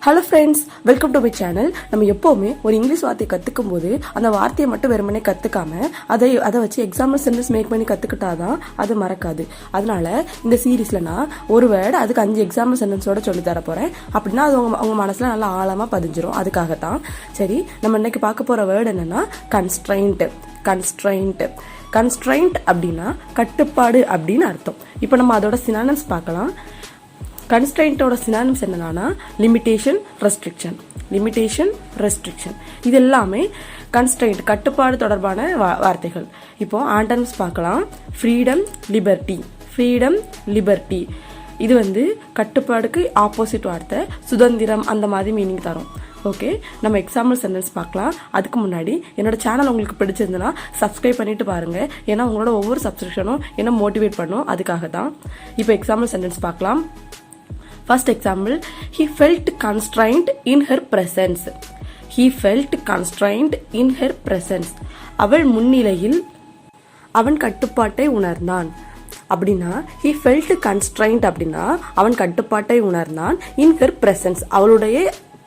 Hello friends, welcome to my channel. நம்ம எப்போவுமே ஒரு இங்கிலீஷ் வார்த்தையை கற்றுக்கும் போது அந்த வார்த்தையை மட்டும் வெறுமனே கற்றுக்காம அதை வச்சு எக்ஸாம்பிள் சென்டென்ஸ் மேக் பண்ணி கற்றுக்கிட்டாதான் அது மறக்காது. அதனால இந்த சீரீஸில் நான் ஒரு வேர்டு அதுக்கு 5 எக்ஸாம்பிள் சென்டென்ஸோட சொல்லி தர போகிறேன். அப்படின்னா அது அவங்க மனசில் நல்லா ஆழமாக பதிஞ்சிரும். அதுக்காகத்தான். சரி, நம்ம இன்னைக்கு பார்க்க போகிற வேர்டு என்னன்னா கன்ஸ்ட்ரெயின்ட். கன்ஸ்ட்ரெயின்ட் அப்படின்னா கட்டுப்பாடு அப்படின்னு அர்த்தம். இப்போ நம்ம அதோட சினானிம்ஸ் பார்க்கலாம். கன்ஸ்ட்ரெயின்ட்டோட சினானிம்ஸ் என்னன்னா லிமிட்டேஷன், ரெஸ்ட்ரிக்ஷன். இது எல்லாமே கன்ஸ்ட்ரெயின்ட் கட்டுப்பாடு தொடர்பான வார்த்தைகள். இப்போ ஆண்டனிம்ஸ் பார்க்கலாம். Freedom, liberty. இது கட்டுப்பாடுக்கு ஆப்போசிட் வார்த்தை. சுதந்திரம் அந்த மாதிரி மீனிங் தரும். ஓகே, நம்ம எக்ஸாம்பிள் சென்டென்ஸ் பார்க்கலாம். அதுக்கு முன்னாடி என்னோட சேனல் உங்களுக்கு பிடிச்சிருந்ததுன்னா சப்ஸ்கிரைப் பண்ணிட்டு பாருங்க. ஏன்னா உங்களோட ஒவ்வொரு சப்ஸ்கிரிப்ஷனும் என்ன மோட்டிவேட் பண்ணும். அதுக்காக தான். இப்போ எக்ஸாம்பிள் சென்டென்ஸ் பார்க்கலாம். First example, he felt constrained in her presence. அவள் முன்னிலையில் அவன் கட்டுப்பாட்டை உணர்ந்தான். அப்படின்னா he felt constrained அப்படின்னா அவன் கட்டுப்பாட்டை உணர்ந்தான். in her presence அவளுடைய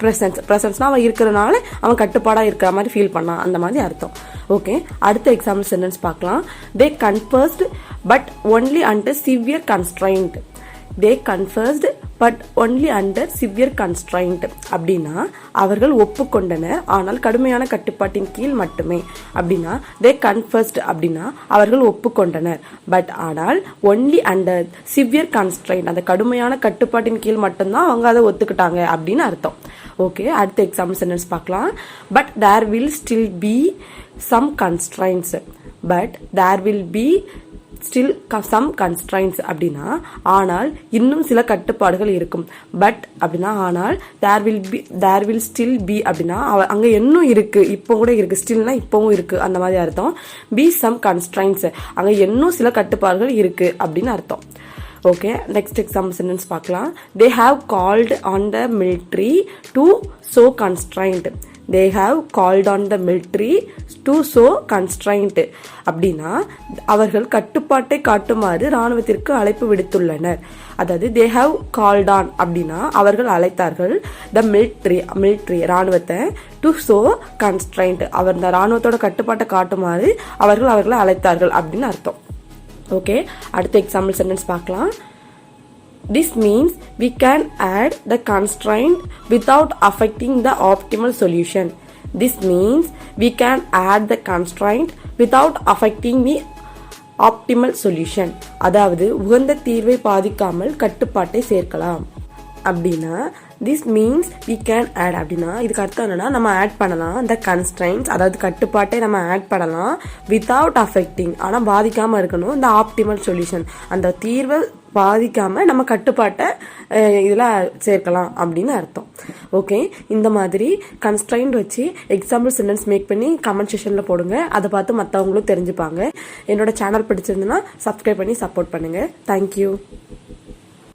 பிரசன்ஸ்னா அவன் இருக்கிறனால அவன் கட்டுப்பாடா இருக்கிற மாதிரி ஃபீல் பண்ணான், அந்த மாதிரி அர்த்தம். ஓகே, அடுத்த எக்ஸாம்பிள் சென்டென்ஸ் பார்க்கலாம். they conversed but only under severe constraint. அப்படின்னா அவர்கள் ஒப்புக்கொண்டனர் ஆனால் கடுமையான கட்டுப்பாட்டின் கீழ் மட்டுமே. அப்படின்னா they confessed அப்படின்னா அவர்கள் ஒப்புக்கொண்டனர், பட் ஆனால் only under severe constraint அந்த கடுமையான கட்டுப்பாட்டின் கீழ் மட்டும்தான் அவங்க அதை ஒத்துக்கிட்டாங்க அப்படின்னு அர்த்தம். ஓகே, அடுத்த எக்ஸாம்பிள் சென்டென்ஸ் பார்க்கலாம். But there will still be some constraints. அப்படின்னா ஆனால் இன்னும் சில கட்டுப்பாடுகள் இருக்கும். பட் அப்படின்னா ஆனால் there will still be அப்படின்னா அங்க இன்னும் இருக்கு, இப்போ கூட இருக்கு. ஸ்டில்னா இப்பவும் இருக்கு அந்த மாதிரி அர்த்தம். be some constraints அங்க இன்னும் சில கட்டுப்பாடுகள் இருக்கு அப்படின்னு அர்த்தம். ஓகே, நெக்ஸ்ட் எக்ஸாம்பிள் சென்டென்ஸ் பார்க்கலாம். they have called on the military to show constraint. அப்படின்னா அவர்கள் கட்டுப்பாட்டை காட்டுமாறு ராணுவத்திற்கு அழைப்பு விடுத்துள்ளனர். அதாவது they have called on அப்படின்னா அவர்கள் அழைத்தார்கள் the military ராணுவத்தை to show constraint அவர் இந்த ராணுவத்தோட கட்டுப்பாட்டை காட்டுமாறு அவர்களை அழைத்தார்கள் அப்படின்னு அர்த்தம். ஓகே, அடுத்த எக்ஸாம்பிள் சென்டென்ஸ் பார்க்கலாம். This means we can add the constraint without affecting the optimal solution. அதாவது உகந்த தீர்வை பாதிக்காமல் கட்டுப்பாட்டை சேர்க்கலாம். அப்படின்னா this means we can add அப்படின்னா இதுக்கு அர்த்தம் என்னன்னா நம்ம ஆட் பண்ணலாம் the constraints அதாவது கட்டுப்பாட்டை நம்ம ஆட் பண்ணலாம் without affecting ஆனா பாதிக்காம இருக்கணும் the optimal solution அந்த தீர்வை பாதிக்காம நம்ம கட்டுப்பாட்டை இதுல சேர்க்கலாம் அப்படின்னு அர்த்தம். ஓகே, இந்த மாதிரி கன்ஸ்ட்ரைன்ட் வச்சு எக்ஸாம்பிள் சென்டென்ஸ் மேக் பண்ணி கமெண்ட் செக்ஷன்ல போடுங்க. அதை பார்த்து மற்றவங்களும் தெரிஞ்சுப்பாங்க. என்னோட சேனல் பிடிச்சிருந்துன்னா சப்ஸ்கிரைப் பண்ணி சப்போர்ட் பண்ணுங்க. தேங்க்யூ.